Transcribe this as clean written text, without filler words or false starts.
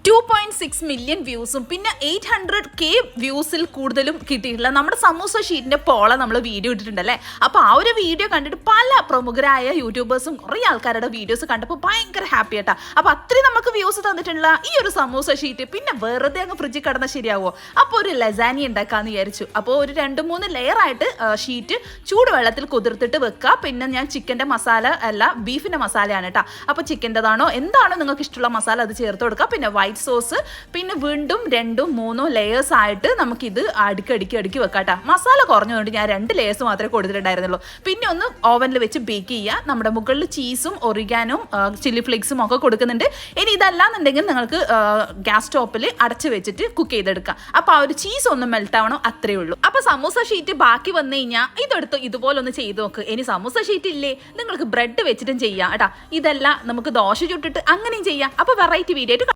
2.6 million വ്യൂസും പിന്നെ 800K വ്യൂസിൽ കൂടുതലും കിട്ടിയിട്ടില്ല നമ്മുടെ സമൂസ ഷീറ്റിന്റെ പോള നമ്മൾ വീഡിയോ ഇട്ടിട്ടുണ്ടല്ലേ. അപ്പോൾ ആ ഒരു വീഡിയോ കണ്ടിട്ട് പല പ്രമുഖരായ യൂട്യൂബേഴ്സും കുറേ ആൾക്കാരുടെ വീഡിയോസ് കണ്ടപ്പോൾ ഭയങ്കര ഹാപ്പി ആയിട്ടാ. അപ്പോൾ അത്രയും നമുക്ക് വ്യൂസ് തന്നിട്ടുള്ള ഈ ഒരു സമൂസ ഷീറ്റ് പിന്നെ വെറുതെ അങ്ങ് ഫ്രിഡ്ജിൽ കിടന്നാൽ ശരിയാവോ? അപ്പോൾ ഒരു ലസാനി ഉണ്ടാക്കാന്ന് വിചാരിച്ചു. അപ്പോൾ ഒരു 2-3 ലെയർ ആയിട്ട് ഷീറ്റ് ചൂടുവെള്ളത്തിൽ കുതിർത്തിട്ട് വെക്കുക. പിന്നെ ഞാൻ ചിക്കൻ്റെ മസാല അല്ല ബീഫിൻ്റെ മസാലയാണ് കേട്ടോ. അപ്പോൾ ചിക്കൻ്റെതാണോ എന്താണോ നിങ്ങൾക്ക് ഇഷ്ടമുള്ള മസാല അത് ചേർത്ത് കൊടുക്കുക. പിന്നെ വൈറ്റ് സോസ് പിന്നെ വീണ്ടും 2-3 ലെയേഴ്സ് ആയിട്ട് നമുക്കിത് അടുക്കി വെക്കാട്ടോ. മസാല കുറഞ്ഞതുകൊണ്ട് ഞാൻ 2 ലെയേഴ്സ് മാത്രമേ കൊടുത്തിട്ടുണ്ടായിരുന്നുള്ളൂ. പിന്നെ ഒന്ന് ഓവനിൽ വെച്ച് ബേക്ക് ചെയ്യുക. നമ്മുടെ മുകളിൽ ചീസും ഒറിഗാനും ചില്ലി ഫ്ലേക്സും ഒക്കെ കൊടുക്കുന്നുണ്ട്. ഇനി ഇതല്ലാന്നുണ്ടെങ്കിൽ നിങ്ങൾക്ക് ഗ്യാസ് സ്റ്റോപ്പിൽ അടച്ചു വെച്ചിട്ട് കുക്ക് ചെയ്തെടുക്കാം. അപ്പോൾ ആ ഒരു ചീസ് ഒന്ന് മെൽറ്റ് ആവണം, അത്രേ ഉള്ളൂ. അപ്പോൾ സമൂസ ഷീറ്റ് ബാക്കി വന്നു കഴിഞ്ഞാൽ ഇതെടുത്ത് ഇതുപോലെ ഒന്ന് ചെയ്ത് നോക്ക്. ഇനി സമൂസ ഷീറ്റ് ഇല്ലേ, നിങ്ങൾക്ക് ബ്രെഡ് വെച്ചിട്ടും ചെയ്യാം കേട്ടോ. ഇതല്ല നമുക്ക് ദോശ ചുട്ടിട്ട് അങ്ങനെയും ചെയ്യാം. അപ്പോൾ വെറൈറ്റി വീഡിയോ ആയിട്ട്